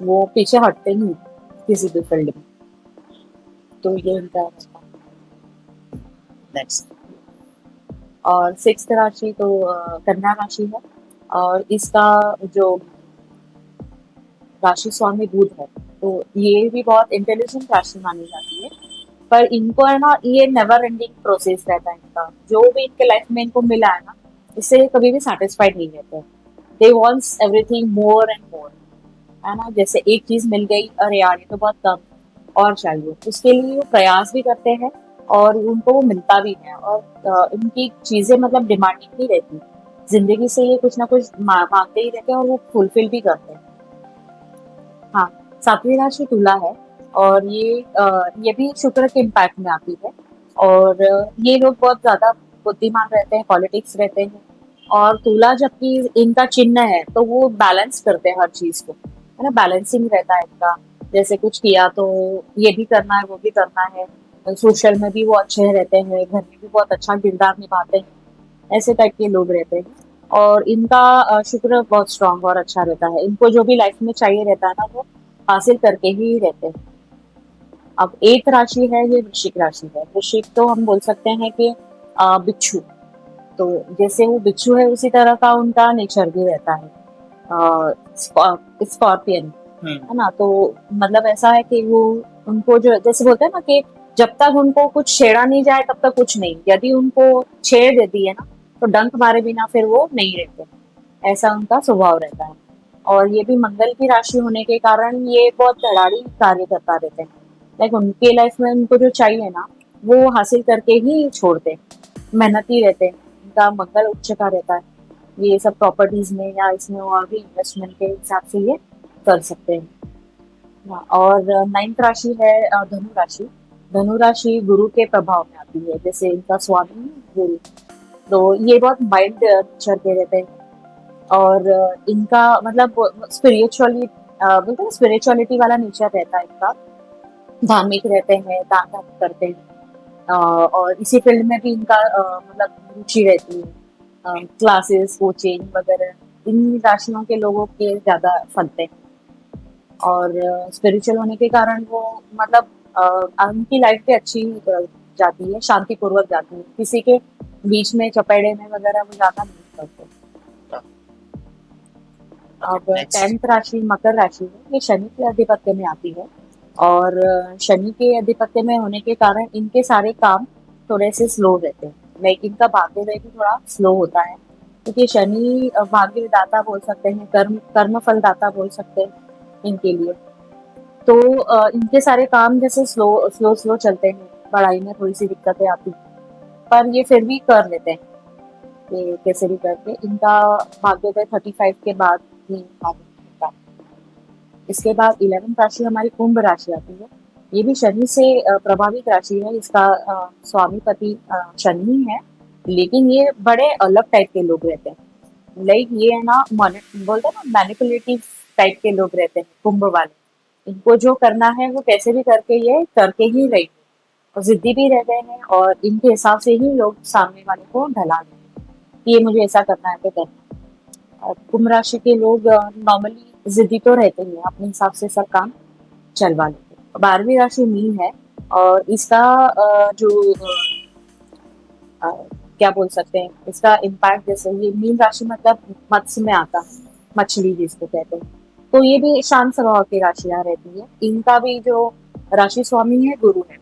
वो पीछे हटते नहीं किसी भी फील्ड में। तो ये इनका। नेक्स्ट। और सिक्स्थ राशि तो कन्या राशि है, और इसका जो राशि स्वामी बुध है, तो ये भी बहुत इंटेलिजेंट राशि मानी जाती है। पर इनको है ना, ये नेवर एंडिंग प्रोसेस रहता है इनका। जो भी इनके लाइफ में इनको मिला है ना, इससे ये कभी भी सेटिस्फाइड नहीं रहते। दे wants everything more and more, है ना। जैसे एक चीज मिल गई, अरे यार ये तो बहुत कम, और चाहिए, उसके लिए वो प्रयास भी करते हैं, और उनको वो मिलता भी है। और उनकी चीजें मतलब डिमांडिंग नहीं रहती, जिंदगी से ये कुछ ना कुछ मांगते ही रहते हैं, और वो फुलफिल भी करते हैं। हाँ, सातवीं राशि तुला है, और ये भी शुक्र के इम्पैक्ट में आती है। और ये लोग बहुत ज्यादा बुद्धिमान रहते हैं, पॉलिटिक्स रहते हैं। और तुला जबकि इनका चिन्ह है, तो वो बैलेंस करते हैं हर चीज को, है ना, बैलेंसिंग रहता है इनका। जैसे कुछ किया तो ये भी करना है, वो भी करना है। सोशल में भी वो अच्छे रहते हैं, घर में भी बहुत अच्छा किरदार निभाते हैं, ऐसे टाइप के लोग रहते हैं। और इनका शुक्र बहुत स्ट्रांग और अच्छा रहता है। इनको जो भी लाइफ में चाहिए रहता है ना, वो हासिल करके ही रहते हैं। अब एक राशि है, ये वृश्चिक राशि है। वृश्चिक तो हम बोल सकते हैं कि बिच्छू। तो जैसे वो बिच्छू है, उसी तरह का उनका नेचर भी रहता है। स्कॉर्पियन, हम्म। है ना। तो मतलब ऐसा है कि वो, उनको जो जैसे बोलते हैं ना कि जब तक उनको कुछ छेड़ा नहीं जाए तब तक कुछ नहीं, यदि उनको छेड़ देती है ना, तो डंक मारे बिना फिर वो नहीं रहते। ऐसा उनका स्वभाव रहता है। और ये भी मंगल की राशि होने के कारण ये बहुत धड़ाड़ी कार्य करता रहते हैं। लाइक उनके लाइफ में उनको जो चाहिए ना, वो हासिल करके ही छोड़ते हैं, मेहनती रहते हैं। उनका मंगल उच्च का रहता है। ये सब प्रॉपर्टीज में या इसमें और भी इन्वेस्टमेंट के हिसाब से ये कर सकते हैं। हाँ, और नाइन्थ राशि है धनु राशि। धनु राशि गुरु के प्रभाव में आती है, जैसे इनका स्वामी है गुरु। तो ये बहुत माइल्ड नेचर के रहते हैं। और इनका मतलब स्पिरिचुअली, बोलते हैं स्पिरिचुअलिटी वाला नेचर रहता है इनका। धार्मिक रहते हैं, दान धर्म करते हैं। और इसी फील्ड में भी इनका मतलब रुचि रहती है। क्लासेस, कोचिंग वगैरह इन राशियों के लोगों के ज्यादा फलते हैं। और स्पिरिचुअल होने के कारण वो मतलब उनकी लाइफ भी अच्छी जाती है, शांतिपूर्वक जाती है, किसी के बीच में चपेड़े में वगैरह वो ज्यादा नहीं करते। अब नेक्स्ट। टेंथ राशि मकर राशि है, ये शनि के आधिपत्य में आती है। और शनि के आधिपत्य में होने के कारण इनके सारे काम थोड़े से स्लो रहते हैं। लाइक इनका भाग्योदय भी थोड़ा स्लो होता है। क्योंकि शनि भाग्य दाता बोल सकते हैं, कर्म फल दाता बोल सकते हैं इनके लिए। तो इनके सारे काम जैसे स्लो स्लो स्लो चलते हैं, पढ़ाई में थोड़ी सी दिक्कतें आती हैं, पर ये फिर भी कर लेते हैं कि कैसे भी करके इनका भाग्योदय 35 के बाद ही होता है। इसके बाद 11th राशि हमारी कुंभ राशि आती है। ये भी शनि से प्रभावित राशि है। इसका स्वामीपति शनि है, लेकिन ये बड़े अलग टाइप के लोग रहते हैं। लाइक ये है ना, बोलते हैं ना, मैनिपुलेटिव टाइप के लोग रहते हैं कुंभ वाले। इनको जो करना है वो कैसे भी करके ये करके ही रहेंगे, और जिद्दी भी रहते हैं, और इनके हिसाब से ही लोग सामने वाले को ढला देते हैं कि ये मुझे ऐसा करना है तो करना है। और कुंभ राशि के लोग नॉर्मली जिद्दी तो रहते ही हैं, अपने हिसाब से सब काम चलवा लेते हैं। 12वीं राशि मीन है, और इसका जो अ, क्या बोल सकते हैं, इसका इम्पैक्ट, जैसे ये मीन राशि मतलब मत्स्य में आता है, मछली जिसको कहते हैं। तो ये भी शांत स्वभाव की राशियां रहती है। इनका भी जो राशि स्वामी है गुरु है,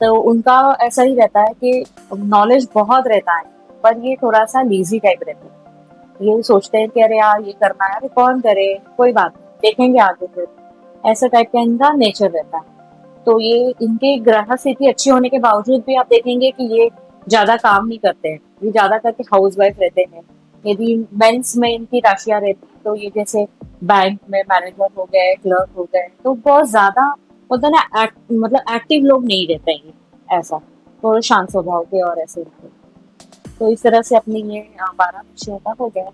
तो उनका ऐसा ही रहता है कि नॉलेज बहुत रहता है, पर ये थोड़ा सा लीजी टाइप रहते हैं। ये सोचते हैं कि अरे यार ये करना है, अरे कौन करे, कोई बात नहीं, देखेंगे आगे फिर, ऐसा टाइप का इनका नेचर रहता है। तो ये इनके ग्रह स्थिति अच्छी होने के बावजूद भी आप देखेंगे कि ये ज्यादा काम नहीं करते हैं, ये ज्यादा करके हाउस वाइफ रहते हैं। यदि मेंस में इनकी राशियां रहती तो ये जैसे बैंक में मैनेजर हो गए, क्लर्क हो गए, तो बहुत ज्यादा होता है ना, मतलब एक्टिव लोग नहीं रहते हैं ये, ऐसा थोड़े शांत स्वभाव के और ऐसे रहते हैं। तो इस तरह से अपनी ये 12 विषयों का हो गया।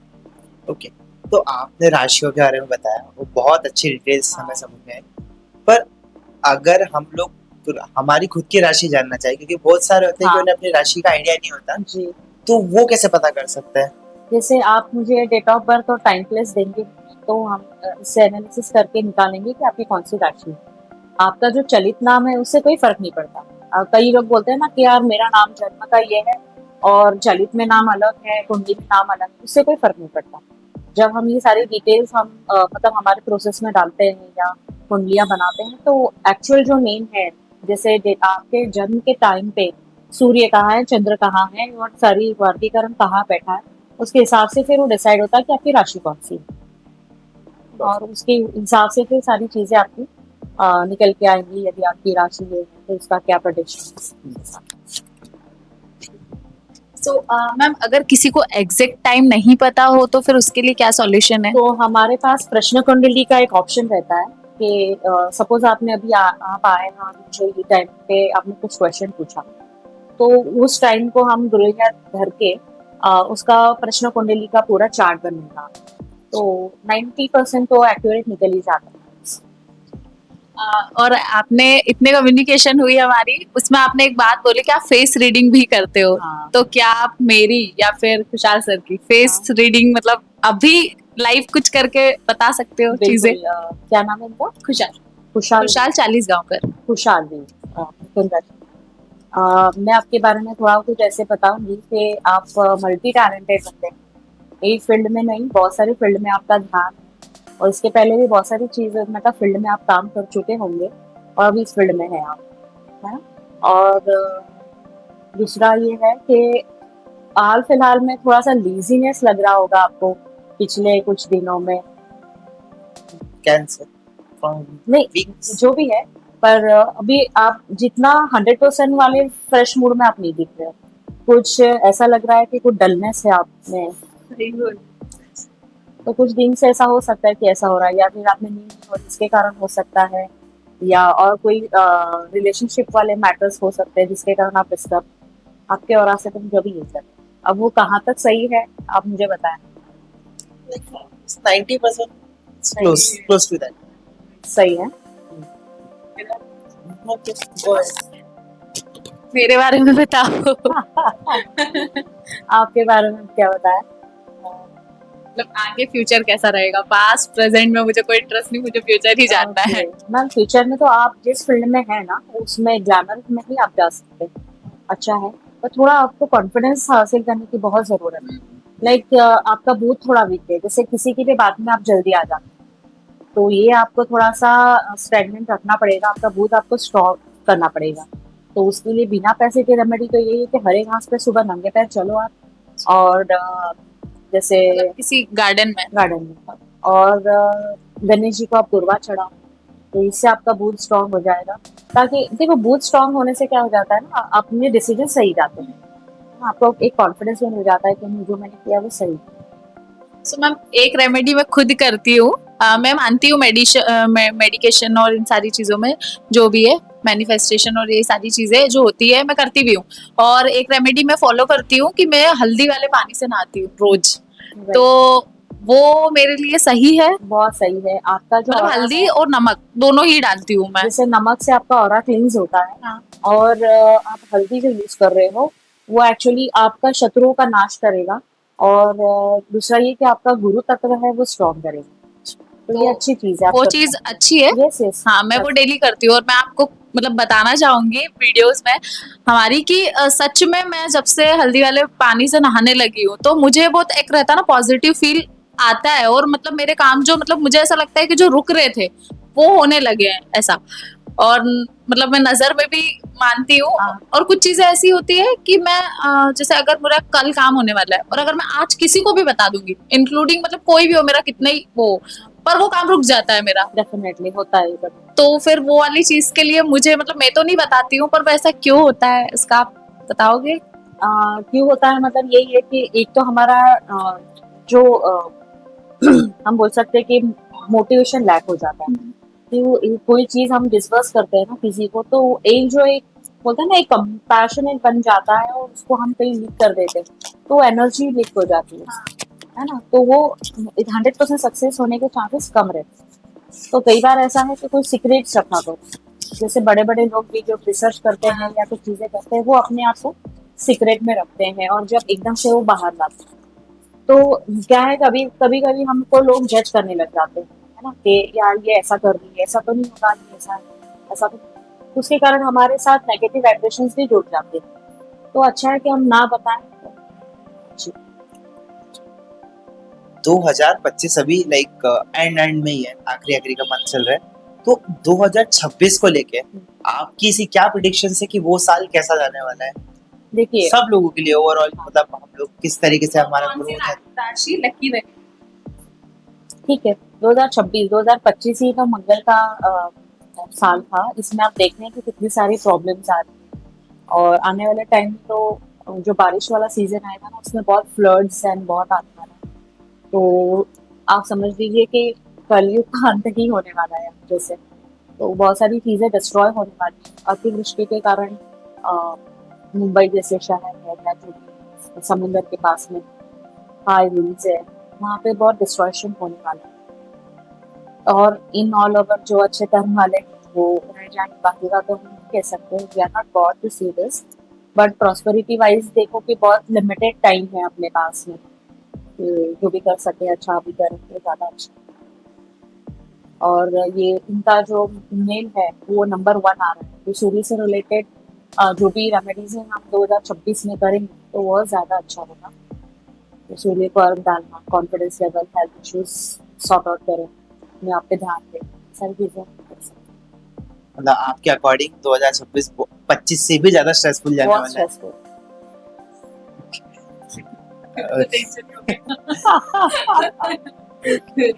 ओके, तो आपने राशियों के बारे में बताया, वो बहुत अच्छी डिटेल्स हमें समझ में आई। पर अगर हम लोग हमारी खुद की राशि जानना चाहिए, क्योंकि बहुत सारे होते हैं कि हाँ। उन्हें अपनी राशि का आइडिया नहीं होता, जी, तो वो कैसे पता कर सकते हैं? जैसे आप मुझे डेट ऑफ बर्थ और टाइम प्लेस देंगे, तो हम इससे एनालिसिस करके निकालेंगे कि आपकी कौन सी राशि है। आपका जो चलित नाम है उससे कोई फर्क नहीं पड़ता। कई लोग बोलते हैं ना कि यार मेरा नाम जन्म का ये है और चलित में नाम अलग है, कुंडली में नाम अलग है, उससे कोई फर्क नहीं पड़ता। जब हम ये सारी डिटेल्स हम मतलब हमारे प्रोसेस में डालते हैं या कुंडलियां बनाते हैं, तो एक्चुअल जो नेम है, जैसे आपके जन्म के टाइम पे सूर्य कहाँ है, चंद्र कहाँ है, और सारी वर्गीकरण कहाँ बैठा है, उसके हिसाब से फिर वो डिसाइड होता है कि आपकी राशि कौन सी है, और उसके हिसाब से फिर सारी चीजें आपकी निकल के आएंगी। यदि आपकी राशि ये है तो इसका क्या प्रेडिक्शन। सो मैम, अगर किसी को एग्जैक्ट टाइम नहीं पता हो तो फिर उसके लिए क्या सॉल्यूशन है? तो हमारे पास प्रश्न कुंडली का एक ऑप्शन रहता है कि सपोज आपने अभी आप आए हैं और मुझे ये टाइम पे आपने कुछ क्वेश्चन पूछा, तो उस टाइम को हम गृह धर के उसका प्रश्न कुंडली का पूरा चार्ट बनेगा, तो 90% तो एक्यूरेट निकल ही जाता है। और आपने इतने कम्युनिकेशन हुई हमारी, उसमें आपने एक बात बोली कि आप फेस रीडिंग भी करते हो। हाँ। तो क्या आप मेरी या फिर खुशहाल सर की फेस रीडिंग मतलब अभी लाइव कुछ करके बता सकते हो चीजें? बिल्कुल। क्या नाम है इनका? खुशहाल खुशहाल। खुशहाल 40 गांवकर। खुशहाल जी। मैं आपके बारे में थोड़ा कुछ ऐसे बताऊंगी कि आप मल्टी टैलेंटेड बनते हैं। एक फील्ड में नहीं, बहुत सारी फील्ड में आपका ध्यान है, और इसके पहले भी बहुत सारी चीजें मतलब फील्ड में आप काम कर चुके होंगे, और अभी इस फील्ड में है आप, है ना? और दूसरा ये है कि हाल फिलहाल में थोड़ा सा लीजीनेस लग रहा होगा आपको पिछले कुछ दिनों में। कैंसर, नहीं, जो भी है, पर अभी आप जितना 100% वाले फ्रेश मूड में आप नहीं दिख रहे हो। कुछ ऐसा लग रहा है कि कुछ डलनेस है आप में, तो कुछ दिन से ऐसा हो सकता है कि ऐसा हो रहा है, या फिर आपने नींद नहीं हो जिसके कारण हो सकता है, या और कोई रिलेशनशिप वाले मैटर्स हो सकते हैं जिसके कारण आप डिस्टर्ब, आपके और से तो जो भी ये सब। अब वो कहाँ तक सही है आप मुझे बताएं। 90% close to that. सही है। Okay, go ahead. मेरे बारे में बताओ। आपके बारे में क्या बताएं? मतलब आगे फ्यूचर कैसा रहेगा? पास्ट प्रेजेंट में मुझे कोई इंटरेस्ट नहीं, मुझे फ्यूचर ही जानना है। मैम, फ्यूचर में तो आप जिस फील्ड में है ना उसमें ग्लैमर में ही आप जा सकते हैं, अच्छा है, पर थोड़ा आपको कॉन्फिडेंस हासिल करने की बहुत जरूरत है। लाइक आपका बूथ थोड़ा वीक है, जैसे किसी की भी बात में आप जल्दी आ जाते हैं, तो ये आपको थोड़ा सा स्टेगनेंट रखना पड़ेगा, आपका बूथ आपको स्ट्रॉन्ग करना पड़ेगा। तो उसके लिए बिना पैसे के रेमेडी तो यही है कि हरे घास पे सुबह नंगे पैर चलो आप, और जैसे मतलब किसी गार्डन में। गार्डन में। और गणेश जी को आप दुर्वा चढ़ाओ, तो इससे आपका बूथ स्ट्रांग हो जाएगा। ताकि देखो बूथ स्ट्रांग होने से क्या हो जाता है ना, अपने डिसीजन सही जाते हैं, आपको एक कॉन्फिडेंस मिल जाता है कि जो मैंने किया वो सही है। सो मैम एक रेमेडी मैं खुद करती हूँ। मैं मानती हूँ मेडिकेशन और इन सारी चीजों में, जो भी है मैनिफेस्टेशन और ये सारी चीजें जो होती है मैं करती भी हूँ। और एक रेमेडी मैं फॉलो करती हूँ कि मैं हल्दी वाले पानी से नहाती हूँ रोज। तो वो मेरे लिए सही है। बहुत सही है आपका जो मतलब ऑरा हल्दी है, और नमक दोनों ही डालती हूँ मैं। जैसे नमक से आपका ऑरा क्लींस होता है, हाँ। और आप हल्दी जो यूज कर रहे हो वो एक्चुअली आपका शत्रुओं का नाश करेगा। और दूसरा ये कि आपका गुरु तत्व है वो स्ट्रॉन्ग करेगा। तो ये तो अच्छी चीज है, आप वो कर चीज सकते अच्छी है। हैं। Yes yes. हाँ मैं वो डेली करती हूँ। और मैं आपको मतलब बताना चाहूंगी वीडियोस में हमारी कि सच में मैं जब से हल्दी वाले पानी से नहाने लगी हूँ तो मुझे बहुत एक रहता है ना पॉजिटिव फील आता है। और मतलब मेरे काम जो मतलब मुझे ऐसा लगता है कि जो रुक रहे थे वो होने लगे हैं ऐसा। और मतलब मैं नजर में भी मानती हूँ। हाँ। और कुछ चीजें ऐसी होती है कि मैं जैसे अगर मेरा कल काम होने वाला है और अगर मैं आज किसी को भी बता दूंगी इंक्लूडिंग मतलब कोई भी हो मेरा कितना ही वो, पर वो काम रुक जाता है मेरा। डेफिनेटली होता है कभी। तो फिर वो वाली चीज के लिए मुझे मतलब मैं तो नहीं बताती हूँ, पर वैसा क्यों होता है इसका आप बताओगे? क्यों होता है, मतलब यही है कि एक तो हमारा जो हम बोल सकते हैं कि मोटिवेशन लैक हो जाता है। कि कोई चीज हम डिस्कस करते हैं ना किसी को, तो एक जो एक बोलते हैं ना, एक कंपैशनेट बन जाता है और उसको हम कहीं लीक कर देते हैं, तो एनर्जी लीक हो जाती है ना। तो वो 100% सक्सेस होने के चांसेस कम रहते हैं। तो कई बार ऐसा है कि कोई सीक्रेट्स रखा करो, जैसे बड़े बड़े लोग भी जो रिसर्च करते हैं या कुछ चीजें करते हैं वो अपने आप को सीक्रेट में रखते हैं, और जब एकदम से वो बाहर लाते हैं तो क्या है, कभी कभी कभी हमको लोग जज करने लग जाते हैं, है ना, कि यार ये ऐसा कर रही है, ऐसा तो नहीं होगा, ये ऐसा है, ऐसा तो। उसके कारण हमारे साथ नेगेटिव वाइब्रेशंस भी जुड़ जाते हैं। तो अच्छा है कि हम ना बताएं। जी। 2025 अभी लाइक एंड में ही है, आखिरी आखिरी का मंथ चल रहा है। तो 2026 को लेके आपकी सी क्या प्रिडिक्शन है कि वो साल कैसा जाने वाला है देखिए, सब लोगों के लिए ओवरऑल, मतलब हम लोग किस तरीके से हमारा ग्रोथ है? राशि लकी रहे। ठीक है, 2026 2025 ही तो मंगल का साल था। इसमें आप देख रहे हैं कि कितनी सारी प्रॉब्लम्स आ रही हैं, और आने वाले टाइम में तो जो बारिश वाला सीजन आएगा ना उसमें बहुत फ्लड्स एंड बहुत आने वाला है। तो आप समझ लीजिए कि कलयुग का अंत ही होने वाला है जैसे। तो बहुत सारी चीजें डिस्ट्रॉय होने वाली हैं अतिवृष्टि के कारण। अ, मुंबई जैसे शहर है या जो भी समुद्र के पास में हाई विंड्स है, वहाँ पे बहुत डिस्ट्रॉयशन होने वाला है। और इन ऑल ओवर जो अच्छे कर्म वाले हैं वो रह जाएंगे, बाकी का तो हम नहीं कह सकते, we are not god to see this. But prosperity wise देखो कि बहुत लिमिटेड टाइम है अपने पास में, कि जो भी कर सके अच्छा भी करेंगे ज़्यादा अच्छा। और ये इनका जो मेल है वो नंबर 1 आ रहा है, तो सूर्य से रिलेटेड जो भी रेमेडीज हैं हम 2026 में करेंगे तो वो ज़्यादा अच्छा होगा। तो सूर्य को अर्घ डालना, confidence level, health issues sort out करें, अपने आप पे ध्यान दें, सारी चीज़ें हम कर सकते मतलब आपके अकॉर्डिंग 2026 से भी ज्यादा स्ट्रेसफुल हैं। जाने बहुत वाला है? स्ट्रेसफुल।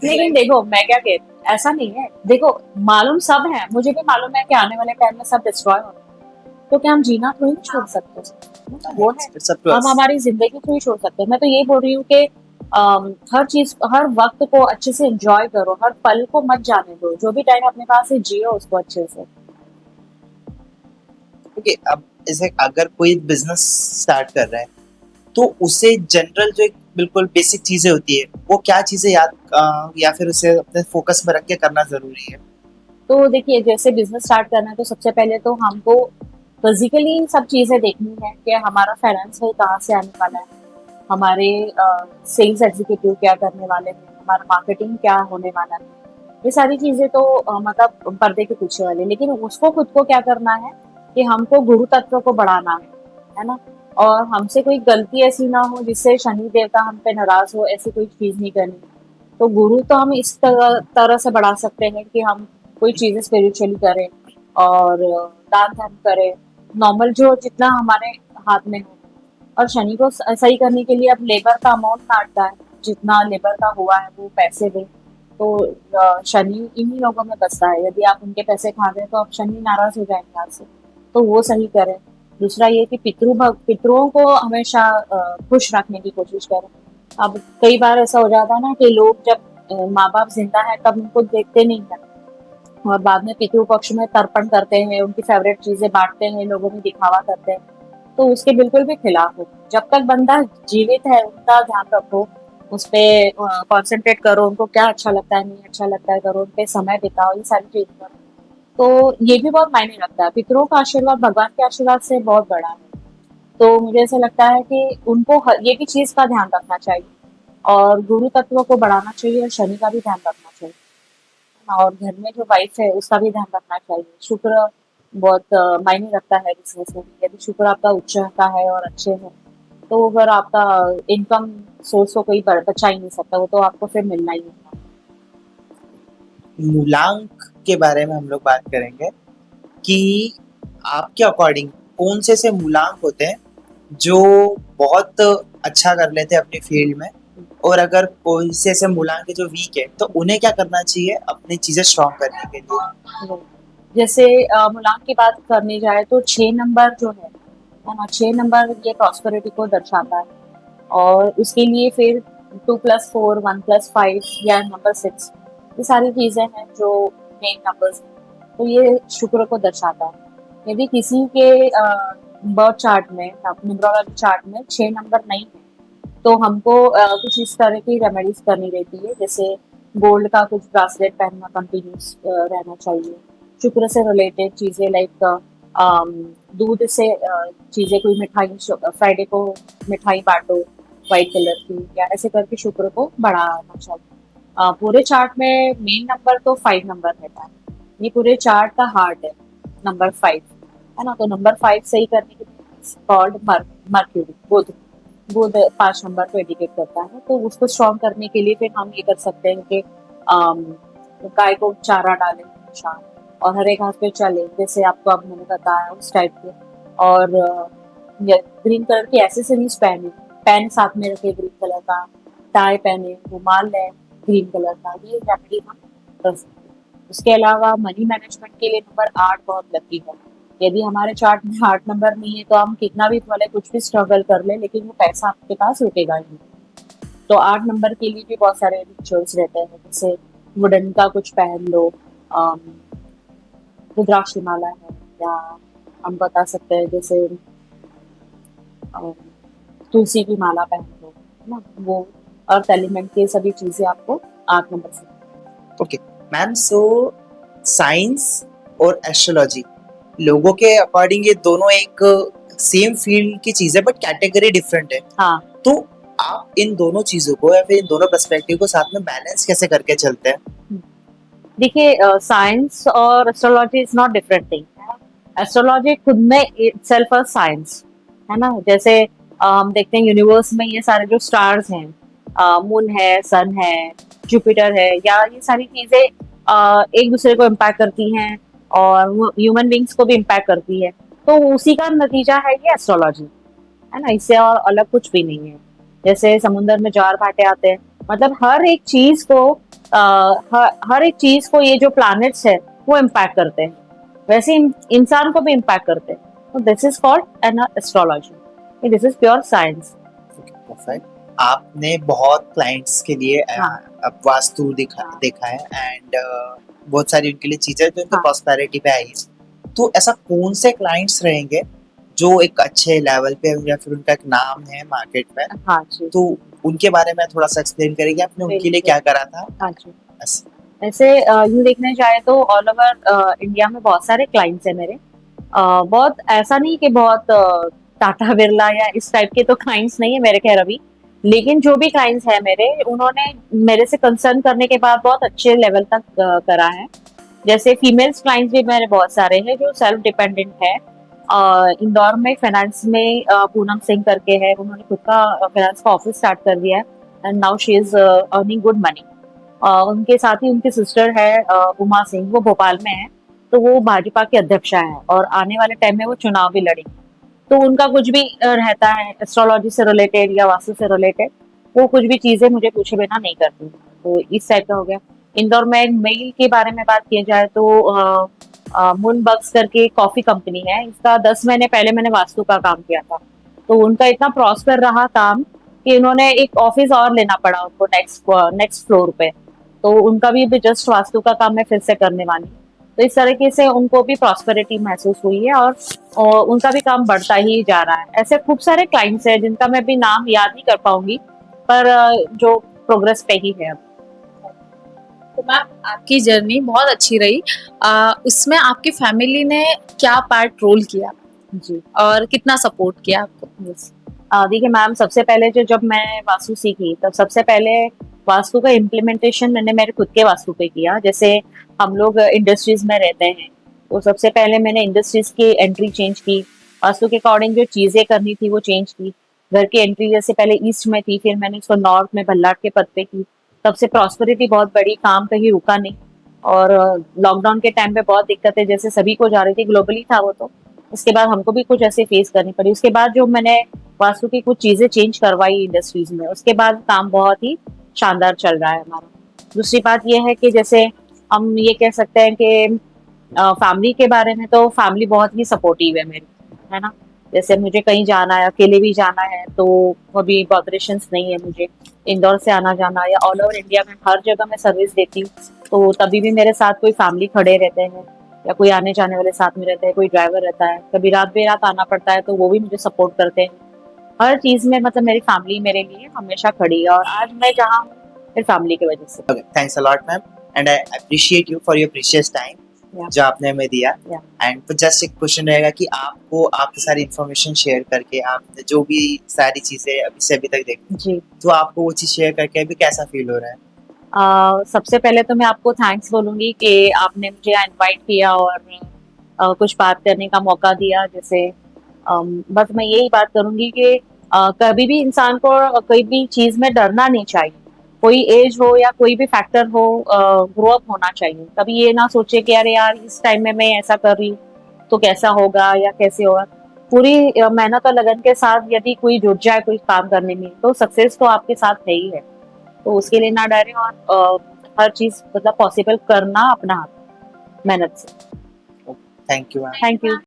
लेकिन देखो मैं क्या कहती हूँ, ऐसा नहीं है, देखो मालूम सब है, मुझे भी मालूम है कि आने वाले टाइम में सब डिस्ट्रॉय होना है, तो क्या हम जीना थोड़ी नहीं छोड़ सकते? वो है, It's up to हम us. हमारी जिंदगी थोड़ी छोड़ सकते हैं। मैं तो ये बोल रही हूँ कि हर चीज, हर वक्त को अच्छे से एंजॉय करो, हर पल को मत जाने दो, जो भी टाइम अपने पास है जियो उसको अच्छे से। ओके, अब जैसे अगर कोई बिजनेस स्टार्ट कर रहा है तो उसे जनरल जो एक बिल्कुल बेसिक चीजें होती है वो क्या चीजें याद या फिर उसे अपने फोकस में रख के करना जरूरी है? तो देखिए, जैसे बिजनेस स्टार्ट करना है तो सबसे पहले तो हमको फिजिकली सब चीजें देखनी है कि हमारा फाइनेंस है कहाँ से आने वाला है, हमारे सेल्स एग्जीक्यूटिव क्या करने वाले हैं, हमारा मार्केटिंग क्या होने वाला है। ये सारी चीजें तो मतलब पर्दे के पीछे वाले, लेकिन उसको खुद को क्या करना है कि हमको गुरु तत्व को बढ़ाना है ना। और हमसे कोई गलती ऐसी ना हो जिससे शनि देवता हम पे नाराज हो, ऐसी कोई चीज नहीं करनी। तो गुरु तो हम इस तरह से बढ़ा सकते हैं कि हम कोई चीजें स्पिरिचुअली करें, और दान धर्म करें, नॉर्मल जो जितना हमारे हाथ में हो, और शनि को सही करने के लिए अब लेबर का अमाउंट काटता है, जितना लेबर का हुआ है वो पैसे दे। तो शनि इन्हीं लोगों में बसता है, यदि आप उनके पैसे खा गए तो अब शनि नाराज हो जाएंगे आपसे, तो वो सही करें। दूसरा ये कि पितरों को हमेशा खुश रखने की कोशिश करें। अब कई बार ऐसा हो जाता है ना कि लोग जब माँ बाप जिंदा है तब उनको देखते नहीं है, और बाद में पितृ पक्ष में तर्पण करते हैं, उनकी फेवरेट चीजें बांटते हैं, लोगों में दिखावा करते हैं, तो उसके बिल्कुल भी खिलाफ हो। जब तक बंदा जीवित है उनका ध्यान रखो, उस पे कंसंट्रेट करो, उनको क्या अच्छा लगता है नहीं अच्छा लगता है करो, उन पे समय बिताओ, ये सारी चीजें करो। तो ये भी बहुत मायने रखता है, पितरों का आशीर्वाद भगवान के आशीर्वाद से बहुत बड़ा है। तो मुझे ऐसा लगता है कि उनको ये भी चीज का ध्यान रखना चाहिए, और गुरु तत्व को बढ़ाना चाहिए, और शनि का भी ध्यान रखना चाहिए, और घर में जो वाइफ है उसका भी ध्यान रखना चाहिए। शुक्र बहुत मायने रखता है बिजनेस में। यदि शुक्र आपका उच्च का है और अच्छे है, तो अगर आपका इनकम सोर्स को कोई बचा ही नहीं सकता, वो तो आपको फिर मिलना ही है। मूलांक के बारे में हम लोग बात करेंगे कि आपके अकॉर्डिंग कौन से मूलांक होते हैं जो बहुत अच्छा कर लेते हैं अपनी फील्ड में, और अगर कोई से ऐसे मूलांक है जो वीक है तो उन्हें क्या करना चाहिए अपनी चीजें स्ट्रॉन्ग करने के लिए? जैसे मूलांक की बात करनी जाए तो 6 नंबर जो है ना, 6 नंबर ये प्रॉस्पेरिटी को दर्शाता है, और उसके लिए फिर 2+4, 1+5 या नंबर 6, ये सारी चीजें हैं जो मेन नंबर्स हैं, तो ये शुक्र को दर्शाता है। यदि किसी के बर्थ चार्ट में, न्यूमरोलॉजी चार्ट में 6 नंबर नहीं है, तो हमको कुछ इस तरह की रेमेडीज करनी रहती है, जैसे गोल्ड का कुछ ब्रासलेट पहनना कंटिन्यूस रहना चाहिए। शुक्र से रिलेटेड चीजें लाइक दूध से चीजें, कोई मिठाई, फ्राइडे को मिठाई बांटो व्हाइट कलर की, या ऐसे करके शुक्र को बढ़ाना चाहिए। पूरे चार्ट में मेन नंबर तो 5 नंबर रहता है, ये पूरे चार्ट का हार्ट है, नंबर 5 है ना। तो नंबर 5 सही करने के लिए कॉल्ड मर्क्यूरी, बुध। बुध 5 नंबर को इंडिकेट करता है, तो उसको स्ट्रॉन्ग करने के लिए फिर हम ये कर सकते हैं कि अम, गाय को चारा डालें शाम, और हरे घास पे चले, जैसे आपको अब मैंने बताया उस टाइप के। और ग्रीन कलर की एसेसरीज पहने, पेन साथ में रखे ग्रीन कलर का, टाई पहने, रुमाल लें ग्रीन कलर का, ये रेमेडी हम कर सकते हैं। उसके अलावा मनी मैनेजमेंट के लिए नंबर 8 बहुत लकी है। यदि हमारे चार्ट में 8 नंबर नहीं है तो हम कितना भी भले कुछ भी स्ट्रगल कर ले, लेकिन वो पैसा आपके पास रुकेगा ही नहीं। तो 8 नंबर के लिए भी बहुत सारे रिचुअल्स रहते हैं, जैसे वुडन का कुछ पहन लो, अम, रुद्राक्ष माला है, या हम बता सकते हैं जैसे अम, तुलसी की माला पहन लो, है ना। वो अर्थ एलिमेंट के सभी चीजें आपको 8 नंबर से। ओके मैम, सो साइंस और एस्ट्रोलॉजी लोगों के अकॉर्डिंग ये दोनों एक सेम फील्ड की चीज है बट कैटेगरी डिफरेंट है। हाँ, तो आप इन दोनों चीजों को या फिर इन दोनों पर्सपेक्टिव को साथ में बैलेंस कैसे करके चलते हैं? देखिए साइंस और astrology is not different thing. Astrology खुद में इटसेल्फ अ साइंस है ना। जैसे हम देखते हैं यूनिवर्स में ये सारे जो स्टार्स हैं, मून है, सन है, जुपिटर है, या ये सारी चीजें एक दूसरे को इम्पैक्ट करती हैं, और ह्यूमन बींग्स को भी इम्पैक्ट करती है। तो उसी का नतीजा है ये एस्ट्रोलॉजी, है ना। इससे और अलग कुछ भी नहीं है। जैसे समुद्र में ज्वार भाटे आते हैं, मतलब हर एक चीज को हर एक चीज को ये जो प्लैनेट्स है वो इम्पैक्ट करते हैं, वैसे इंसान को भी इम्पैक्ट करते हैं। तो this is called an astrology, this is pure science. Perfect. आपने बहुत क्लाइंट्स के लिए हाँ। अब वास्तु हाँ। देखा है एंड बहुत सारी उनके लिए चीजें जो उनको हाँ। प्रॉस्पेरिटी पे आई है। तो ऐसा कौन से क्लाइंट्स रहेंगे जो एक अच्छे लेवल पे या फिर उनका एक नाम है मार्केट में, हाँ जी, तो उनके बारे में थोड़ा सा एक्सप्लेन करेंगे आपने उनके लिए क्या करा था? हाँ जी। बस। ऐसे यूँ देखने जाए तो ऑल ओवर इंडिया में बहुत सारे क्लाइंट्स हैं मेरे। बहुत ऐसा नहीं कि बहुत टाटा बिरला या इस टाइप के तो क्लाइंट्स नहीं है मेरे, खैर अभी। लेकिन जो भी क्लाइंट्स हैं मेरे, उन्होंने मेरे से कंसर्न करने के बाद बहुत अच्छे लेवल तक करा है। जैसे फीमेल्स क्लाइंट्स भी मेरे बहुत सारे हैं जो सेल्फ डिपेंडेंट है। इंदौर में फाइनेंस में पूनम सिंह करके है, उन्होंने खुद का फाइनेंस का ऑफिस स्टार्ट कर दिया है, and now she is earning good money. उनके साथ ही उनकी सिस्टर है उमा सिंह, वो भोपाल में है, तो वो भाजपा की अध्यक्षा है, और आने वाले टाइम में वो चुनाव भी लड़ेंगे। तो उनका कुछ भी रहता है एस्ट्रोलॉजी से रिलेटेड या वास्तु से रिलेटेड, वो कुछ भी चीजें मुझे पूछे बिना नहीं करती। तो इस टाइप का हो गया। इंदौर में एक मेल के बारे में बात की जाए तो मून बग्स करके कॉफी कंपनी है, इसका 10 महीने पहले मैंने वास्तु का काम किया था। तो उनका इतना प्रॉस्पर रहा काम कि उन्होंने एक ऑफिस और लेना पड़ा उनको नेक्स्ट फ्लोर पे। तो उनका भी जस्ट वास्तु का काम मैं फिर से करने वाली हूँ। तो इस तरीके से उनको भी प्रॉस्पेरिटी महसूस हुई है और उनका भी काम बढ़ता ही जा रहा है। ऐसे खूब सारे क्लाइंट्स हैं जिनका मैं भी नाम याद नहीं कर पाऊंगी, पर जो प्रोग्रेस पे ही है अब। तो मैम आपकी जर्नी बहुत अच्छी रही। उसमें आपकी फैमिली ने क्या पार्ट रोल किया जी। और कितना सपोर्ट किया आपको? यस। देखिए मैम, सबसे पहले जब मैं वास्तु सीखी तब सबसे पहले वास्तु का इम्प्लीमेंटेशन मैंने मेरे खुद के वास्तु पे किया। जैसे हम लोग इंडस्ट्रीज में रहते हैं, तो सबसे पहले मैंने इंडस्ट्रीज की एंट्री चेंज की, वास्तु के अकॉर्डिंग जो चीजें करनी थी वो चेंज की। घर की एंट्री जैसे पहले ईस्ट में थी, फिर मैंने इसको नॉर्थ में भल्लाट के पद पे की। तब से प्रॉस्पेरिटी बहुत बड़ी, काम कहीं रुका नहीं। और लॉकडाउन के टाइम पे बहुत दिक्कतें जैसे सभी को जा रही थी, ग्लोबली था वो तो। उसके बाद हमको भी कुछ ऐसे फेस करनी पड़ी। उसके बाद जो मैंने वास्तु की कुछ चीजें चेंज करवाई इंडस्ट्रीज में, उसके बाद काम बहुत ही शानदार चल रहा है हमारा। दूसरी बात यह है कि जैसे हम ये कह सकते हैं कि फैमिली के बारे में, तो फैमिली बहुत ही सपोर्टिव है मेरी, है ना। जैसे मुझे कहीं जाना है, अकेले भी जाना है, तो अभी बॉदरेशंस नहीं है मुझे इंदौर से आना जाना, या ऑल ओवर इंडिया में हर जगह मैं सर्विस देती हूँ। तो तभी भी मेरे साथ कोई फैमिली खड़े रहते हैं, या कोई आने जाने वाले साथ में रहते हैं, कोई ड्राइवर रहता है। कभी रात बेरात आना पड़ता है तो वो भी मुझे सपोर्ट करते हैं। हर चीज में मतलब मेरी फैमिली मेरे लिए हमेशा खड़ी है, और आज मैं जहाँ हूँ फिर फैमिली की वजह से। Okay, thanks a lot, ma'am, and I appreciate you for your precious time Yeah. जो आपने हमें दिया। Yeah. एंड तो जस्ट एक क्वेश्चन रहेगा कि आपको आपकी सारी इन्फॉर्मेशन शेयर करके, आपने जो भी सारी चीजें अभी तक देखी, जी। तो आपको वो चीज शेयर करके अभी कैसा फील हो रहा है? सबसे पहले तो मैं आपको थैंक्स बोलूंगी कि आपने मुझे इनवाइट किया और कुछ बात करने का मौका दिया। जैसे बस मैं यही बात करूंगी कि कभी भी इंसान को कोई भी चीज में डरना नहीं चाहिए। कोई एज हो या कोई भी फैक्टर हो, ग्रो अप होना चाहिए। कभी ये ना सोचे कि अरे यार इस टाइम में मैं ऐसा कर रही हूँ तो कैसा होगा या कैसे होगा। पूरी मेहनत और लगन के साथ यदि कोई जुट जाए कोई काम करने में, तो सक्सेस तो आपके साथ है ही है। तो उसके लिए ना डरे, और हर चीज मतलब पॉसिबल करना अपना हाथ, मेहनत से। Thank you, ma'am. Thank you.